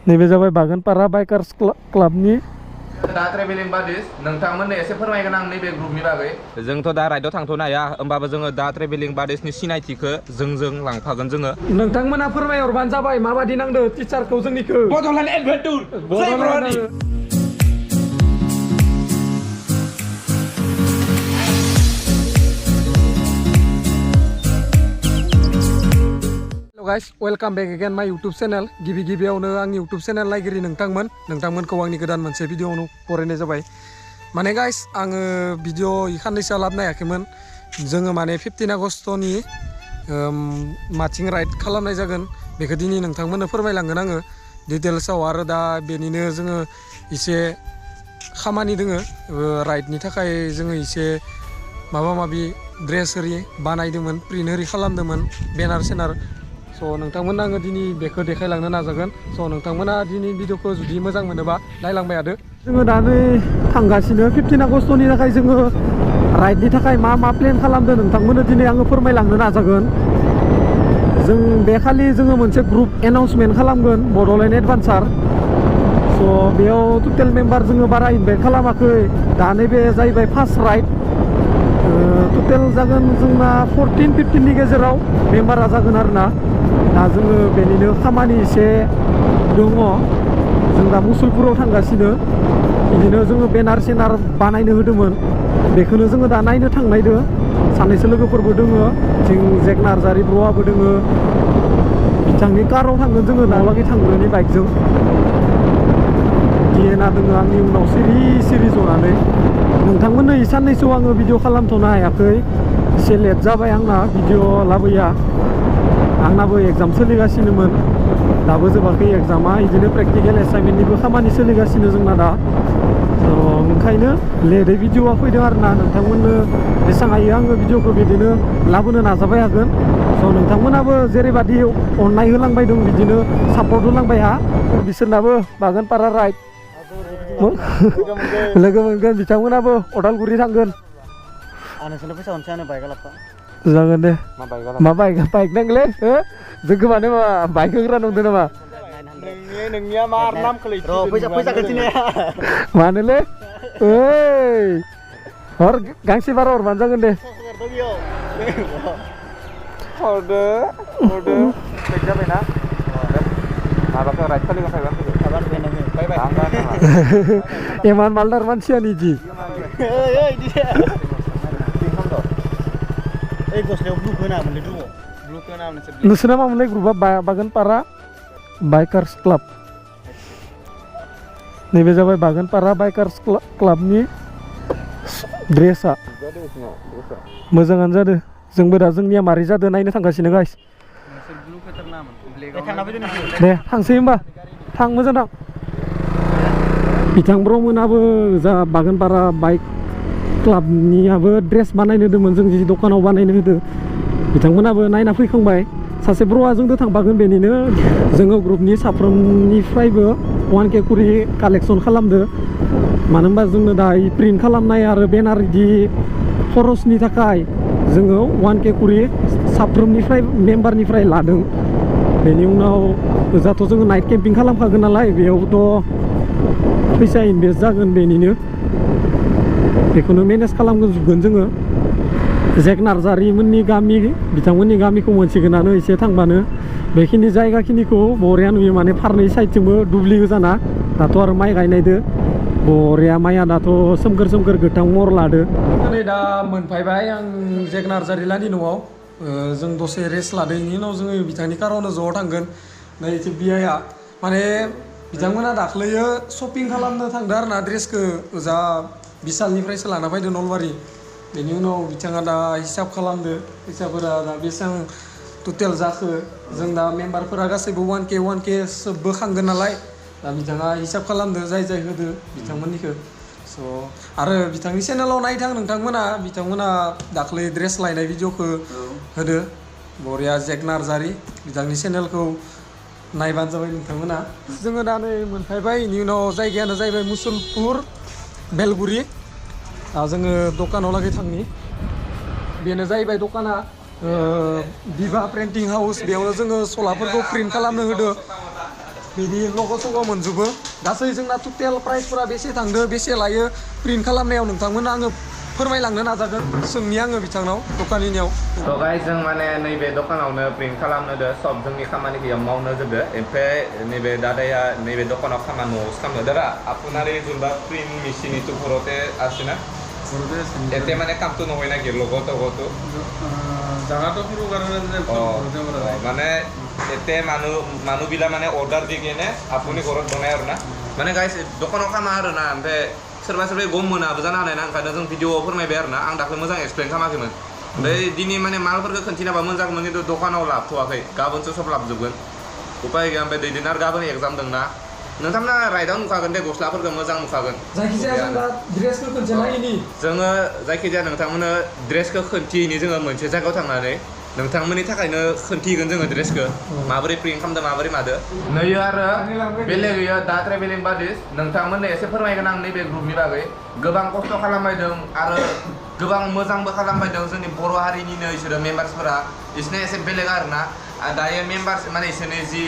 नैबे जाबाय बागानपारा बाइकार्स क्लाबनि दा ट्रेभेलिं बादिस नोंथांमोननो एसे फोरमायगोन आं नैबे ग्रुपनि बागै जोंथ' दा राइडआव थांथ'नो हाया होमबाबो जोङो दा ट्रेभेलिं बादिसनि सिनायथिखौ जों लांफागोन जोङो नोंथांमोना फोरमायहरबानो जाबाय माबादि नांदो टिचारखौ जोंनिखौ बड'लेण्ड एडभेन्चर गाइस वेलकाम बेक अगेन माय यूट्यूब चैनल गिबियावनो आंनि यूट्यूब चैनल नायगिरि नोंथांमोनखौ आंनि गोदान मोनसे भिडिअआवनो बरायनाय जाबाय माने गाइस आङो भिडिअ खाननैसो लाबोनो हायाखैमोन जोङो माने 15 आगस्टनि माथिं राइड खालामनाय जागोन बेखौ दिनै नोंथांमोननो फोरमायलांगोन आङो डिटेल्सआव आरो दा बेनिनो जोङो एसे खामानि दोङो राइडनि थाखाय जोङो एसे माबा माबि ड्रेस ओरि बानायदोंमोन प्रिन्ट ओरि खालामदोंमोन बेनार सेनार स' नोंथांमोननो आङो दिनै बेखौ देखायलांनो नाजागोन स' नोंथांमोना दिनै भिडिअखौ जुदि मोजां मोनोबा नायलांबाय थादो जोङो दा नै थांगासिनो 15 आगस्टनि थाखाय जोङो राइडनि थाखाय मा प्लेन खालामदों नोंथांमोननो दिनै आङो फोरमायलांनो नाजागोन जों बे खालि जोङो मोनसे ग्रुप एनाउन्समेन्ट खालामगोन बड'लेण्ड एडभेन्चर स' बेयाव टटेल मेम्बार जोङो बारा इनभाइट खालामाखै दा नैबे जाहैबाय फार्स्ट राइड टटेल जागोन जोंना 14-15नि गेजेराव मेम्बारा जागोन आरोना दा जोङो बेनिनो खामानि एसे दङ जों दा मुसलपुराव थांगासिनो बिदिनो जोङो बेनार सेनार बानायनो होदोंमोन बेखौनो जोङो दा नायनो थांनायदो सानैसो लोगोफोरबो दोङो जों जेक नार्जारि ब्र'आबो दोङो बिथांनि काराव थांगोन जोङो दालागै थांग्रोनि बाइकजों डिएनआ दोङो आंनि उनाव सिरि जनानै नोंथांमोननो साननैसोआव आङो भिडिअ खालामथ'नो हायाखै एसे लेट जाबाय आंना भिडिअ लाबोया आंनाबो एग्जाम सोलिगासिनोमोन दाबो जोबाखै एग्जामा बिदिनो प्रेक्टिकेल एसाइनमेन्टनिबो खामानि सोलिगासिनो जोंना दा स' ओंखायनो लेटै भिडिअआ फैदों आरोना नोंथांमोननो जेसेबां हायो आङो भिडिअखौ बिदिनो लाबोनो नाजाबाय हागोन स' नोंथांमोनाबो जेरैबादि अननाय होलांबाय दं बिदिनो सापर्ट होलांबाय हा बिसोरनाबो बागानपारा राइड लोगो मोनगोन बिथांमोनाबो अदालगुरि थांगोन जागोन दे मा बाइक नांगौलै जोंखौ माने मा बाइक होग्रा नंदों नामा नोंनिया मा नाम फैसा खिन्थिनाया मानोलै ओइ हर गांसे बारा हरबानो जागोन दे हरदो चेक जाबायना माबाखौ राइड खालिगोन एमान मालदार मानसियानो इदि नोंसोरना मामोनलाय ग्रुपआ बागानपारा बाइकार्स क्लाब नैबे जाबाय बागानपारा बाइकार्स क्लाबनि ड्रेसा मोजाङानो जादों जोंबो दा जोंनिया मारै जादों नायनो थांगासिनो गाइस दे थांसै होमबा थां मोजां थां बिथां ब्रमोनाबो जा बागानपारा बाइक क्लाबनियाबो ड्रेस बानायनो होदोंमोन जों जि दखानाव बानायनो होदो बिथांमोनाबो नायना फैखांबाय सासे ब्र'आ जोंजों थांफागोन बेनिनो जोङो ग्रुपनि साफ्रोमनिफ्रायबो 1K कुरि कालेक्सन खालामदो मानो होनबा जोंनो दा प्रिन्ट खालामनाय आरो बेनार इदि खरसनि थाखाय जोङो 1K कुरि साफ्रोमनिफ्राय मेम्बारनिफ्राय लादों बेनि उनाव जाथ' जोङो नाइट केम्पिं खालामखागोन नालाय बेयावथ' फैसा इनभेस्ट जागोन बेनिनो बेखौनो मेनेज खालामगोन जोङो जेक नार्जारिमोननि गामि बिथांमोननि गामिखौ मोनसिगोनानो एसे थांबानो बेखिनि जायगाखिनिखौ बरिया नुयो माने फारनै साइडथिंबो दुब्लि गोजाना दाथ' आरो माइ गायनायदो बरिया माइया दाथ' सोमखोर गोथां महर लादो नै दा मोनफैबाय आं जेक नार्जारिलानि न'आव जों दसे रेस्ट लादों बेनि उनाव जोङो बिथांनि कारावनो ज' थांगोन नै एसे बियाया माने बिथांमोना दाख्लैयो शपिं खालामनो थांदों आरो ना ड्रेसखौ ओजा बिशालनिफ्रायसो लाना फैदों नलबारि बेनि उनाव बिथाङा दा हिसाब खालामदो फैसाफोरा दा बेसेबां टटेल जाखो जों दा मेम्बारफोरा गासैबो 1K सोबबो खांगोन नालाय दा बिथाङा हिसाब खालामदो जाय होदो बिथांमोननिखौ स' आरो बिथांनि चेनेलाव नायथां बिथांमोना दाख्लै ड्रेस लायनाय भिडिअखौ होदो बरिया जेक नार्जारि बिथांनि चेनेलखौ नायबानो जाबाय नोंथांमोना जोङो दा नै मोनफैबाय बेनि उनाव जायगायानो जाहैबाय मुसलपुर बेलगुरि दा जोङो दखानाव लागै थांनि बेनो जाहैबाय दखाना बिभा प्रिन्टिं हाउस बेयावनो जोङो सलाफोरखौ प्रिन्ट खालामनो होदो बिदि लग' सग' मोनजोबो गासै जोंना टटेल प्राइसफोरा बेसे थांदो बेसे लायो प्रिन्ट खालामनायाव नोंथांमोना आङो फोरमायलांनो नाजागोन सोंनि आङो बिथांनाव दखानिनियाव So guys जों माने नैबे दखानावनो प्रिन्ट खालामनो दो सब जोंनि खामानिखौ मावनो जोबदो ओमफ्राय नैबे दादाया नैबे दखानाव खामानि न'आवसो खालामो दादा आपनार এই যোনবা প্রিন্ট মেশিন ইটো ঘৰতে আছে না এতে মানে কামটো নহয় না কি লগত জাগাটো সৰু কাৰণে মানে এতে মানুহবিলা মানে অৰ্ডাৰ দি কেনে আপুনি ঘৰত বনাই আৰু না মানে গাইস দোকাनाव खामा आरो ना ओमफ्राय सोरबा सोरबा गम मोनाबो जानो हानाय ना ओंखायनो जों भिडिअ'आव फोरमायबाय आरो ना आं दाख्लै मोजां एक्सप्लेन खालामाखैमोन ओमफ्राय दिनै माने मालफोरखौ खोन्थिनाबा मोजां जागौमोन खिन्थु दखानाव लाबोथ'वाखै गाबोनसो सब लाबोजोबगोन उपाय गैया ओमफ्राय दैदेन आरो गाबोन एग्जाम दंना नोंथांमोना राइडआव नुखागोन दे गस्लाफोरखौ मोजां नुखागोन जायखिजाया जों दा ड्रेसखौ खोन्थिनायनि जोङो जायखिजाया नोंथांमोननो ड्रेसखौ खोन्थिहैनि जोङो मोनसे जायगायाव थांनानै नोंथांमोननि थाखायनो खोन्थिगोन जोङो ड्रेसखौ माबोरै प्रिन्ट खालामदों माबोरै मादो नैयो आरो बेलेग गैया दा ट्रेभेलिं बादिस नोंथांमोननो एसे फोरमायगोन आं नैबे ग्रुपनि बागै गोबां खस्थ' खालामबायदों आरो गोबां मोजांबो खालामबायदों जोंनि बर' हारिनिनो इसोरो मेम्बार्सफोरा इसोरना एसे बेलेग आरोना दायो मेम्बार्स माने इसोरनि जि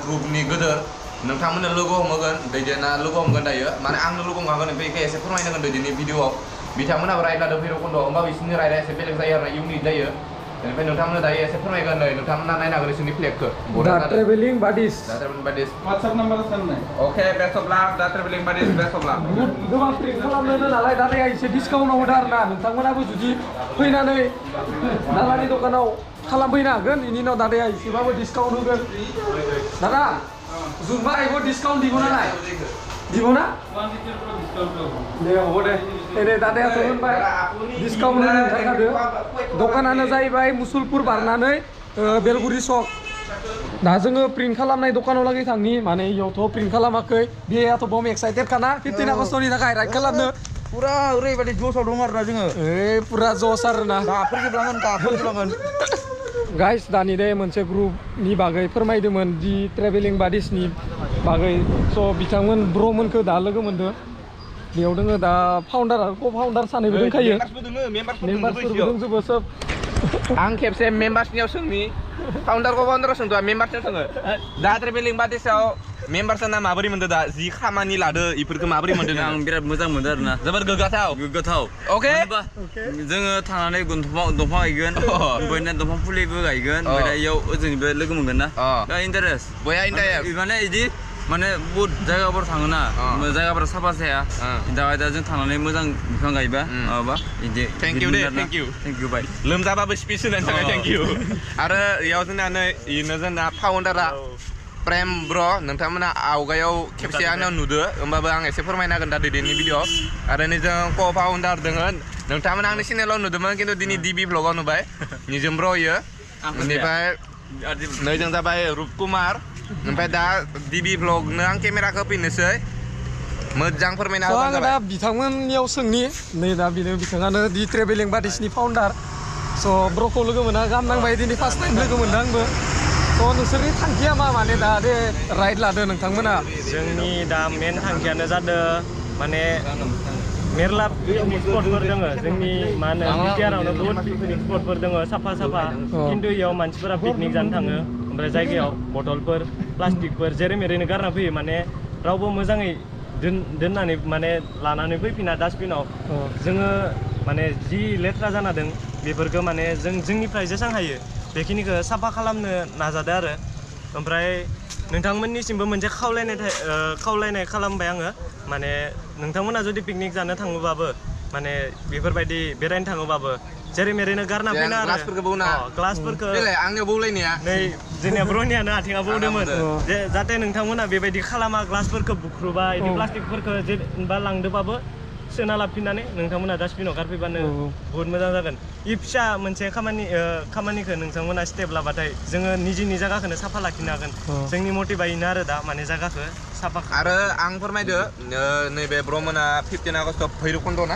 ग्रुपनि गोदोर नोंथांमोननो लोगो हमगोन दैदेना लोगो हमगोन दायो माने आंनो लोगो हमगोन ओमफ्राय बेखौ एसे फोरमायनांगोन दैदेननि भिडिअ'आव बिथांमोनाबो राइड लादों भैरबकुन्द' होमबाबो बिसोरनि राइडआ एसे बेलेग जायो आरो इउनिक जायो ओमफ्राय नोंथांमोननो दायो एसे फोरमायगोन नै नोंथांमोना नायनो हागोन इसोरनि फ्लेगखौ दा ट्रेभेलिं बादिस WhatsApp नाम्बार साननाय अके बेस्ट अफ लाक दा ट्रेभेलिं बादिस बेस्ट अफ लाक गोबां प्रिन्ट खालामनो नालाय दादाया एसे डिसकाउन्टआव होदो आरो ना नोंथांमोनाबो जुदि फैनानै दादानि दखानाव खालामफैनो हागोन बेनि उनाव दादाया एसेबाबो डिसकाउन्ट होगोन दादा जुनबा एबो डिसकाउन्ट দিব ना নাই দিব ना दे হ'ব दे दे दादायाथ' होनबाय डिसकाउन्ट होनो ओंखारखादो दखानानो जाहैबाय मुसुलपुर बारनानै बेलगुरि सक दा जोङो प्रिन्ट खालामनाय दखानाव लागै थांनि माने इयावथ' प्रिन्ट खालामाखै बेयाथ' बम एक्साइटेड खाना 15 आगस्टनि थाखाय राइड खालामनो पुरा ओरैबायदि जसाव दं आरोना जोङो पुरा जस आरोना गाफोरजोबलांगोन गाइस दानि दे मोनसे ग्रुपनि बागै फोरमायदोंमोन दि ट्रेभेलिं बादिसनि बागै स' बिथांमोन ब्र'मोनखौ दा लोगो मोनदों बेयाव दोङो दा फाउन्डार आरो क' फाउन्डार सानैबो दंखायो मेम्बार्सफोरबो दंजोबो सोब आं खेबसे मेम्बार्सनियाव सोंनि फाउन्डाराव सोंथ'वा मेम्बार्सनियाव सोङो दा ट्रेभेलिं बादिसाव मेम्बार्सना माबोरै मोनदों दा जि खामानि लादो इफोरखौ माबोरै मोनदों आं बिराद मोजां मोनदों आरोना जोबोर गोग्गाथाव अके जोङो थांनानै दंफां गायगोन ओमफ्राय दंफां फुलिबो गायगोन ओमफ्राय इयाव ओजोंनिबो लोगो मोनगोन ना इन्टारेस्ट बया इन्टारेस्ट माने इदि माने बहुत जायगाफोर थाङोना जायगाफोरा साफा जाया दा जों थांनानै मोजां बिफां गायबा माबा इदि थेंक इउ बाय लोमजाबाबो स्पिच होनायनि थाखाय थेंक इउ आरो इयाव जोंना नै इनो जोंना फाउन्डारा प्रेम ब्र नोंथांमोना आवगायाव खेबसे आंनाव नुदो होमबाबो आं एसे फोरमायनो हागोन दा दैदेननि भिडिअ आरो नै जों क' फाउन्डार दोङो नोंथांमोना आंनि चेनेलाव नुदोंमोन खिन्थु दिनै डिबि भ्लगाव नुबाय निजोम ब्र इयो बेनिफ्राय नै जों जाबाय रुपकुमार ओमफ्राय दा डिबि भ्लगनो आं केमेराखौ होफिननोसै मोजां फोरमायना होबानो जाबाय दा बिथांमोननियाव सोंनि नै दा बिथाङानो दि ट्रेभेलिं बादिसनि फाउन्डार स' ब्र'खौ लोगो मोना गाहाम नांबाय दिनै फार्स्ट टाइम लोगो मोनदों आंबो थ' नोंसोरनि थांखिया मा माने दा दे राइड लादो नोंथांमोना जोंनि दा मेन थांखियानो जादों माने मेरला पिकनिक स्पटफोर दङ जोंनि मा होनो बिटिआरावनो बहुत पिकनिक स्पटफोर दङ साफा खिन्थु इयाव मानसिफोरा पिकनिक जानो थाङो ओमफ्राय जायगायाव बटलफोर प्लास्टिकफोर जेरै मेरैनो गारना फैयो माने रावबो मोजाङै दोननानै माने लानानै फैफिना डास्टबिनाव जोङो माने जि लेथ्रा जाना दं बेफोरखौ माने जोंनिफ्राय जेसां हायो बेखिनिखौ साफा खालामनो नाजादो आरो ओमफ्राय नोंथांमोननिसिमबो मोनसे खावलायनाय खालामबाय आङो माने नोंथांमोना जुदि पिकनिक जानो थाङोबाबो माने बेफोरबायदि बेरायनो थाङोबाबो जेरै मेरैनो गारना फैना आरो ग्लासफोरखौ आंनियाव बौलायनाया नै जोंनिया ब्रनियानो आथिङा बौदोंमोन जाहाथे नोंथांमोना बेबायदि खालामा ग्लासफोरखौ बुख्रुबा बिदि प्लास्टिकफोरखौ जेनेबा लांदोबाबो सोना लाफिननानै नोंथांमोना डास्टबिनाव गारफैबानो बहुत मोजां जागोन इ फिसा मोनसे खामानिखौ नोंथांमोना स्टेप लाबाथाय जोङो निजिनि जायगाखौनो साफा लाखिनो हागोन जोंनि मटिभायनो आरो दा माने जायगाखौ साफा आरो आं फोरमायदो नैबे ब्रह्मना 15 आगस्ट भैरबकुन्द ना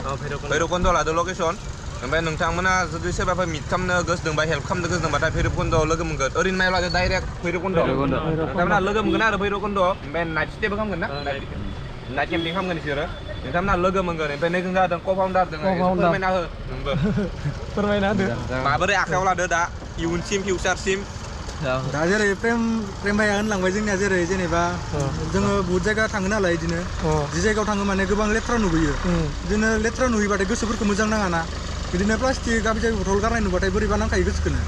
भैरबकुन्द लादो लकेसन ओमफ्राय नोंथांमोना जुदि सोरबाफोर मिट खालामनो गोसो दंबा हेल्प खालामनो गोसो दंबाथाय भैरबकुन्दआव लोगो मोनगोन ओरैनो मायाव लादो डाइरेक्ट भैरबकुन्द नोंथांमोना लोगो मोनगोन आरो भैरबकुन्द ओमफ्राय नाइट स्टेबो खालामगोन ना नाइट केम्पिं खालामगोन बिसोरो नोंथांमोना लोगो मोनगोन ओमफ्राय नै जों जादों क' फाउन्डार दङ फोरमायना हो नोंबो फोरमायना होदो माबोरै आखायाव लादो दा इयुनसिम फिउचारसिम दा जेरै प्रेम भाइया होनलांबाय जोंनिया जेरै जेनेबा जोङो बुहुत जायगा थाङो नालाय बिदिनो जि जायगायाव थाङो माने गोबां लेथ्रा नुबोयो बिदिनो लेथ्रा नुयोबाथाय गोसोफोरखौ मोजां नाङाना बिदिनो प्लास्टिक गाबि जाबि बथल गारनाय नुबाथाय बोरैबा नांखायो गोसोखौनो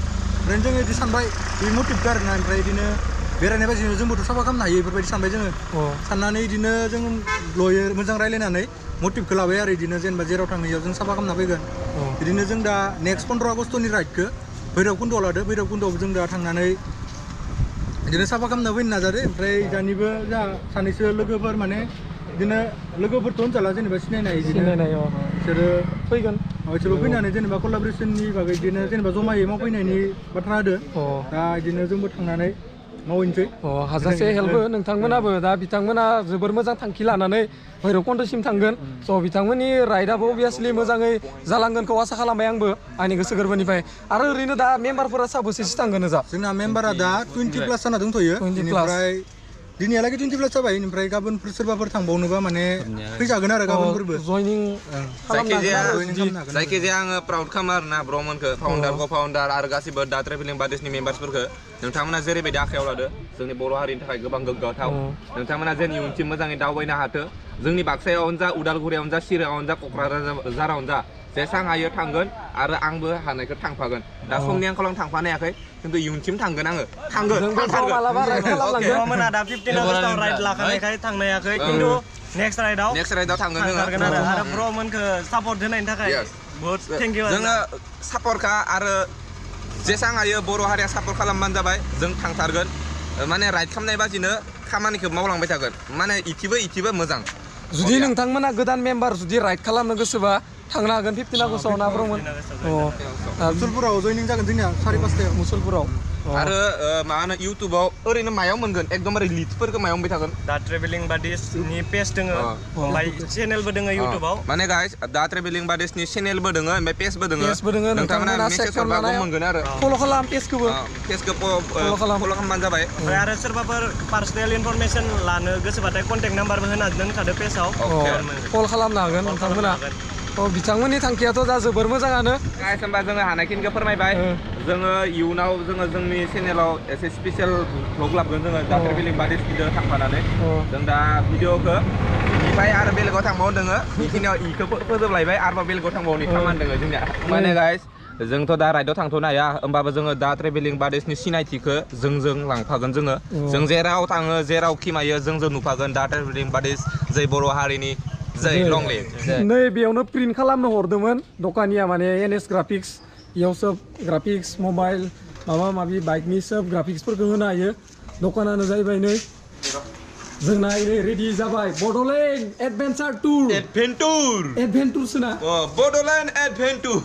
ओमफ्राय जोङो बिदि सानबाय बे मटिभखौ आरोना ओमफ्राय बिदिनो बेरायनाय बायदिनो जोंबोथ' साफा खालामनो हायो बेफोरबायदि सानबाय जोङो साननानै बिदिनो जों लयर मोजां रायलायनानै मटिभखौ लाबाय आरो बिदिनो जेनेबा जेराव थाङो जों साफा खालामना फैगोन बिदिनो जों दा नेक्स्ट 15 आगस्टनि राइडखौ भैरबकुन्द'आव लादो भैरबकुन्द'आव जों दा थांनानै बिदिनो साफा खालामना फैनो नाजादो ओमफ्राय दानिबो जोंहा सानैसो लोगोफोर माने बिदिनो लोगोफोरथ' होनजाला जेनेबा सिनायनाय बिसोरो फैगोन बिसोरबो फैनानै जेनेबा कलाबरेसननि बागै बिदिनो जेनेबा जमायै मावफैनायनि बाथ्रा होदो दा बिदिनो जोंबो थांनानै मावहैनोसै हाजासे हेल्प हो नोंथांमोनाबो दा बिथांमोना जोबोर मोजां थांखि लानानै भैरबकुन्द'सिम थांगोन स' बिथांमोननि राइडआबो अभियासलि मोजाङै जालांगोनखौ आसा खालामबाय आंबो आंनि गोसो गोरबोनिफ्राय आरो ओरैनो दा मेम्बारफोरा साबेसेसो थांगोन ओजा जोंना मेम्बारा दा 20 प्लास जाना दंथ'यो 20 प्लास बेनिफ्राय दिनैहालागै 20 प्लास जाबाय ओमफ्राय गाबोनफोर सोरबाफोर थांबावनोबा माने फैजागोन आरो गाबोनफोरबो जयनिं जायखिजाया आङो प्राउड खालामो आरोना ब्रमोनखौ फाउन्डार क फाउन्डार आरो गासिबो दा ट्रेभेलिं बादेसनि मेम्बार्सफोरखौ नोंथांमोना जेरैबायदि आखायाव लादो जोंनि बर' हारिनि थाखाय गोबां गोग्गाथाव नोंथांमोना जेन इयुनसिम मोजाङै दावबायनो हाथो जोंनि बाक्सायावनो जा उदालगुरियावनो जा चिराङावनो जा क'क्राझारावनो जा जेसां हायो थांगोन आरो आंबो हानायखौ थांफागोन दा समनि आंखालाव थांफानो हायाखै खिन्थु इयुनसिम थांगोन आङो ब्र'मोना दा 15 आगस्टआव राइड लाखानायखाय थांनो हायाखै खिन्थु नेक्स्ट राइडआव थांगोन आरो ब्र'मोनखौ सापर्ट होनायनि थाखाय बहुत थेंक इउ जोङो सापर्टखा आरो जेसां हायो बर' हारिया सापर्ट खालामबानो जाबाय जों थांथारगोन माने राइड खालामनाय बादिनो खामानिखौ मावलांबाय थागोन माने इथिबो मोजां जुदि नोंथांमोना गोदान मेम्बार जुदि राइड खालामनो गोसोबा थांनो हागोन 15 आगस्टआव ना ब्र'मोन मुसलपुराव जयनिं जागोन जोंनिया 5:30 मुसलपुराव आरो मा होनो इउटुबाव ओरैनो मायाव मोनगोन एकदमबारे लिडफोरखौ मायाव मोनबाय थागोन दा ट्रेभेलिं बादिसनि पेज दोङो ओमफ्राय चेनेलबो दोङो इउटुबाव माने गाइस दा ट्रेभेलिं बादेसनि चेनेलबो दोङो ओमफ्राय पेजबो दोङो नोंथांमोना मेसेज हरबाबो मोनगोन आरो फल' खालाम पेजखौबो फल' खालामबानो जाबाय ओमफ्राय आरो सोरबाफोर पार्सनेल इनफरमेसन लानो गोसोबाथाय कन्टेक्ट नाम्बारबो होना दोनखादो पेजाव कल खालामनो हागोन नोंथांमोना बिथांमोननि थांखियाथ' दा जोबोर मोजाङानो गाइस होमबा जोङो हानायखिनिखौ फोरमायबाय जोङो इयुनाव जोङो जोंनि चेनेलाव एसे स्पेसियेल भ्लग लाबोगोन जोङो दा ट्रेभेलिं बादेसनिजों थांफानानै जों दा भिडिअखौ इनिफ्राय आरो बेलेगाव थांबावनो दोङो बेखिनियाव इखौ फोजोबलायबाय आरोबाव बेलेगाव थांबावनि खामानि दोङो जोंनिया माने गाइस जोंथ' दा राइडआव थांथ'नो हाया होमबाबो जोङो दा ट्रेभेलिं बादेसनि सिनायथिखौ जों लांफागोन जोङो जों जेराव थाङो जेराव खिमायो जों नुफागोन दा ट्रेभेलिं बादेस जै बर' हारिनि जै लं लिभ नै बेयावनो प्रिन्ट खालामनो हरदोंमोन दखानिया माने NS ग्राफिक्स इयाव सोब ग्राफिक्स मबाइल माबा माबि बाइकनि सोब ग्राफिक्सफोरखौ होनो हायो दखानानो जाहैबाय नै जोंना रेडि जाबाय बड'लेण्ड एडभेन्सार टुर एडभेन्टुरसोना बड'लेण्ड एडभेन्टुर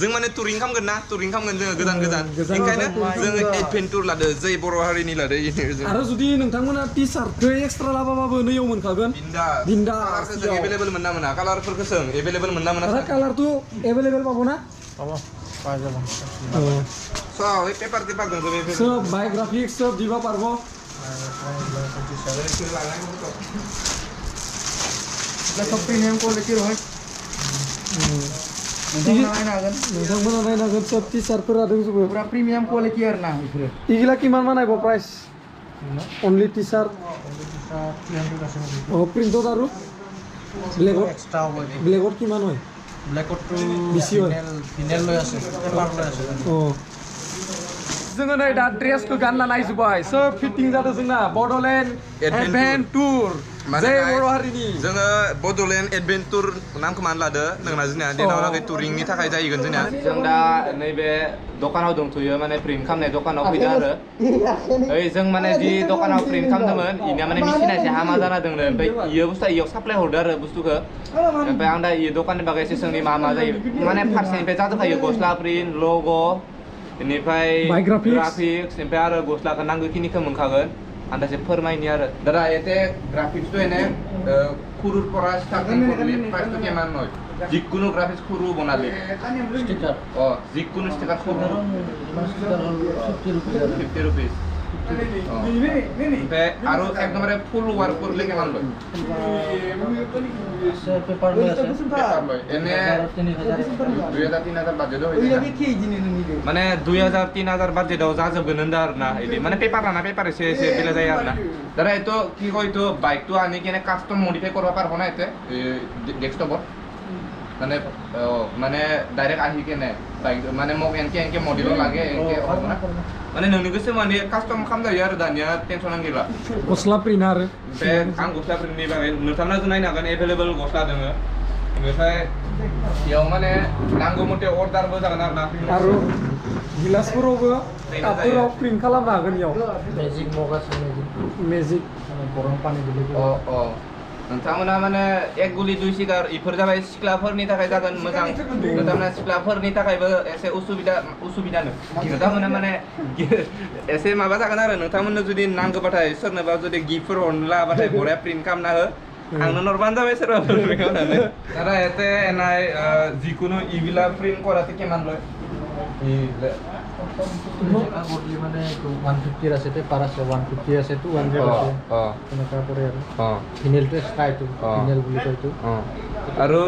जों माने टुरिं खालामगोन जोङो गोजान ओंखायनो जोङो एडभेन्टुर लादो जै बर' हारिनि लादो आरो जुदि नोंथांमोना टि सार्टखौ एक्सट्रा लाबाबाबो नैयाव मोनखागोन बिन्दास एभेलेबल मोनना मोना कालारफोरखौ सों एभेलेबल मोनना मोना आरो कालारथ' एभेलेबल पाबो ना सब पेपार दों सब बायोग्राफिक्स सब दिबा पारबो सब प्रिमियाम क्वालिटी रहाय नोंथांमोना नायनो हागोन सब टि सार्टफोरा दंजोबो पुरा प्रिमियाम क्वालिटी आरो ना बेफोरो इगिला किमान मानायबो प्राइस अनलि टि सार्ट प्रिन्टत आरो ब्लेकआउट किमान হয় ब्लेकआउटটো बेसि হয় फिनेल লৈ আছে পেপাৰ লৈ আছে जोङो नै दा ड्रेसखौ गानना नायजोब्बाय सोब फिटिं जादों जोंना बड'लेण्ड एडभेन्टुर जै बर' हारिनि जोङो बड'लेण्ड एडभेन्टुर नामखौ मानो लादो नोंना जोंनिया दिनावलागै टुरिंनि थाखाय जाहैगोन जोंनिया जों दा नैबे दखानाव दंथ'यो माने प्रिन्ट खालामनाय दखानाव फैदो आरो ओइ जों माने जि दखानाव प्रिन्ट खालामदोंमोन इनिया माने मेसिना एसे हामा जाना दंनो ओमफ्राय इयो बुस्थुआ इयाव साप्लाय हरदो आरो बुस्थुखौ ओमफ्राय आं दा इयो दखाननि बागै एसे सोंनि मा जायो माने फारसेनिफ्राय जाजोबखायो गस्ला प्रिन्ट लग' बेनिफ्राय ग्राफिक्स ओमफ्राय आरो गस्लाखौ नांगौखिनिखौ मोनखागोन आं दासो फोरमायनि आरो दादा एते ग्राफिक्सটো এনে খুৰুৰ পৰা ষ্টাৰ্টিং কৰিলে প্ৰাইসটো কিমান হয় যিকোনো গ্ৰাফিক্স খুৰু বনালে ষ্টিকাৰ যিকোনো ষ্টিকাৰ খুৰু 50 रुपीस ओमफ्राय आरो एकदमबारे फुल वार्कफोर लेखे मानबाय पेपार लय एने 2000-3000 बाजेट माने 2000-3000 बाजेटाव जाजोबगोन होनदों आरो ना इदि माने पेपार लाना पेपार एसे एसे बेलेग जायो आरो ना दारा एतो কি কয় তো বাইকটো আনি কেনে কাস্টম মডিফাই করবা পারবো না এতে ডেস্কটপত মানে মানে ডাইরেক্ট আহি কেনে বাইক মানে মোক এনকে মডিল লাগে এনকে হ'ব না মানে नोंनि गोसो माने कास्टम खालामजायो आरो दानिया टेनसन गैला गस्ला प्रिन्ट आरो ओमफ्राय आं गस्ला प्रिन्टनि बागै नोंथांना जों नायनो हागोन एभेलेबल गस्ला दोङो ओमफ्राय बेयाव माने नांगौ मथे अर्डारबो जागोन आरो ना आरो गिलासफोरावबो कापफोराव प्रिन्ट खालामनो हागोन इयाव मेजिक मग আছে मेजिक गरम पानी दिले नोंथांमोना माने एक गुलि दुइ सिगार इफोर जाबाय सिख्लाफोरनि थाखाय जागोन मोजां नोंथांमोना सिख्लाफोरनि थाखायबो एसे उसुबिदानो नोंथांमोना माने एसे माबा जागोन आरो नोंथांमोननो जुदि नांगौबाथाय सोरनोबा जुदि गिफ्टफोर हरनो लाबाथाय बरिया प्रिन्ट खालामना हो आंनो नरबानो जाबाय सोरबा प्रिन्ट खालामनानै दादा एते एनाय जिकुनु इबिला प्रिन्ट কৰাতে কিমান লয় আগলি মানে 150 আছে পেপার আছে 150 আছে 200 আছে এনেকা পৰে আৰু ফিনেলটো স্কাইটো ফিনেল বুলি কয়টো আৰু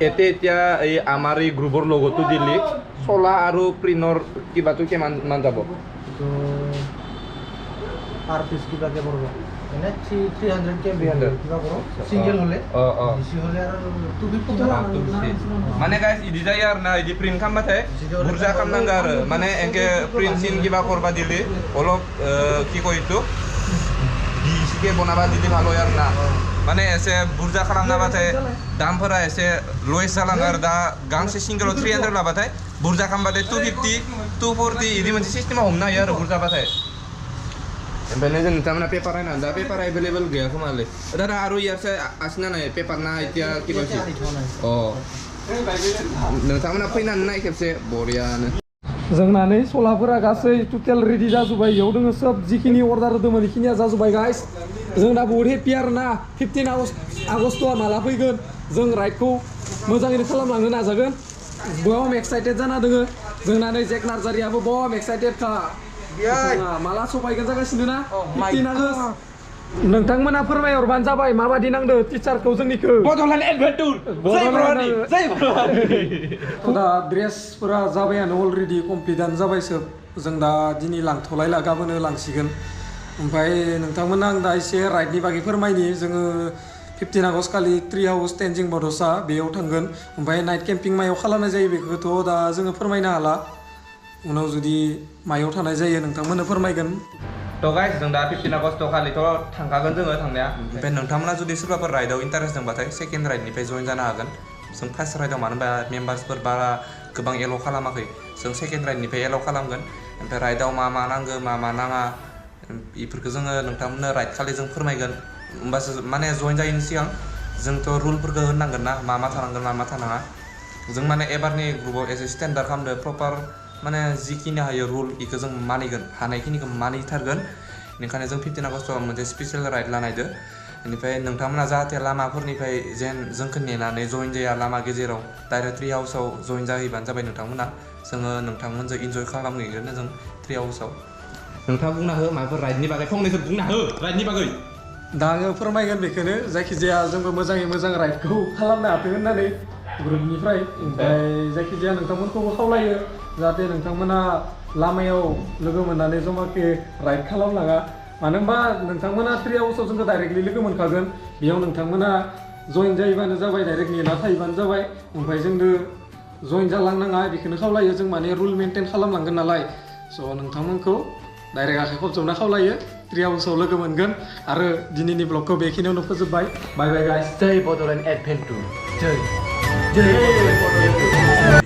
এতে এতিয়া এই আমাৰ এই গ্ৰুপৰ লগতো দিলি চলা আৰু প্ৰিনৰ কিবাটো কিমান মান যাব তো পার পিস কিবাকে পৰব এনে 300 কে বিয়ালে কিবা পৰব সিঙ্গেল হলে ডিসি হলে আৰু 250 মানে गाइस इदि जायो आरो ना इदि प्रिन्ट खालामबाथाय बुरजा खालामनांगौ आरो माने एंके प्रिन्ट सिन किबा करबा दिली অলপ কি কয় তো ডিসিকে বনাবা দিলি ভালো आरो ना माने एसे बुरजा खालामनाबाथाय दामफोरा एसे लयस जालाङो आरो दा गांसे सिंगेलाव 300 लाबाथाय बुरजा खालामबाथाय 250 240 इदि मोनसे सिस्टेमाव हमनो हायो आरो बुरजाबाथाय ओमफ्राय जों नोंथांमोना पेपार नायना दा पेपार एभेलेबल गैया खोमालै दादा आरो यारसे आसिना नाय पेपार ना इतिया किबा नोंथांमोना फैनानै नाय खेबसे बरियानो जोंना नै सलाफोरा गासै टटेल रेडि जाजोब्बाय इयाव दोङो सब जिखिनि अर्डार होदोंमोन इखिनिया जाजोब्बाय गाइस जों दा बहुत हेपि आरो ना 15 आगस्टआ माला फैगोन जों राइडखौ मोजाङैनो खालामलांनो नाजागोन बम एक्साइटेड जाना दोङो जोंना नै जेक नार्जारियाबो बम एक्साइटेड खा माला सफायगोन जागासिनो ना 15 आगस्ट नोंथांमोना फोरमायहरबानो जाबाय माबादि नांदो टिचारखौ जोंनिखौ बड'लेण्ड एडभेन्चर दा ड्रेसफोरा जाबायानो अलरेडि कमप्लिटानो जाबाय सोब जों दा दिनै लांथ'लायला गाबोनो लांसिगोन ओमफ्राय नोंथांमोना आं दा एसे राइडनि बागै फोरमायनि जोङो 15 आगस्ट खालि ट्री हाउस तेनजिं बड'सा बेयाव थांगोन ओमफ्राय नाइट केम्पिं मायाव खालामनाय जायो बेखौथ' दा जोङो फोरमायनो हाला उनाव जुदि मायाव थानाय जायो नोंथांमोननो फोरमायगोन तो गाइस जों दा 15 आगस्ट खालिथ' थांखागोन जोङो थांनाया ओमफ्राय नोंथांमोना जुदि सोरबाफोर राइडआव इन्टारेस्ट दंबाथाय सेकेन्ड राइडनिफ्राय जइन जानो हागोन जों फार्स्ट राइडआव मानो होनबा मेम्बार्सफोर बारा गोबां एल' खालामाखै जों सेकेन्ड राइडनिफ्राय एल' खालामगोन ओमफ्राय राइडआव मा मा नांगौ मा नाङा बेफोरखौ जोङो नोंथांमोननो राइड खालि जों फोरमायगोन होमबासो माने जइन जायैनि सिगां जोंथ' रुलफोरखौ होनांगोन ना मा थानांगोन मा थानाङा जों माने एबारनि ग्रुपआव एसे स्टेन्डार्ड खालामदो प्रपार माने जिखिनि हायो रुल बेखौ जों मानिगोन हानायखिनिखौ मानिथारगोन बेनिखायनो जों 15 आगस्टआव मोनसे स्पेसियेल राइड लानायदो बेनिफ्राय नोंथांमोना जाहाथे लामाफोरनिफ्राय जेन जोंखौ नेनानै जइन जाया लामा गेजेराव डाइरेक्ट ट्री हाउसआव जइन जाहैबानो जाबाय नोंथांमोना जोङो नोंथांमोनजों इन्जय खालामहैगोन जों ट्री हाउसआव नोंथाङा बुंना हो माबाफोर राइडनि बागै फंनैसो बुंना हो राइडनि बागै दा आङो फोरमायगोन बेखौनो जायखिजाया जोंबो मोजाङै मोजां राइडखौ खालामनो हाथों होननानै ग्रुपनिफ्राय ओमफ्राय जायखिजाया नोंथांमोनखौबो खावलायो जाहाथे नोंथांमोना लामायाव लोगो मोननानै जमाके राइड खालामलाङा मानो होनबा नोंथांमोना ट्री हाउसआव जोंखौ डाइरेक्टलि लोगो मोनखागोन बेयाव नोंथांमोना जइन जायोबानो जाबाय डाइरेक्ट नेना थायोबानो जाबाय ओमफ्राय जोंनो जइन जालांनाङा बेखौनो खावलायो जों माने रुल मेनटेन खालामलांगोन नालाय स' नोंथांमोनखौ डाइरेक्ट आखाइ खबजबना खावलायो ट्री हाउसआव लोगो मोनगोन आरो दिनैनि ब्लगखौ बेखिनियावनो फोजोबबाय बाय बाय गाइस जय बड'लेण्ड एडभेन्चर जय बड'लेण्ड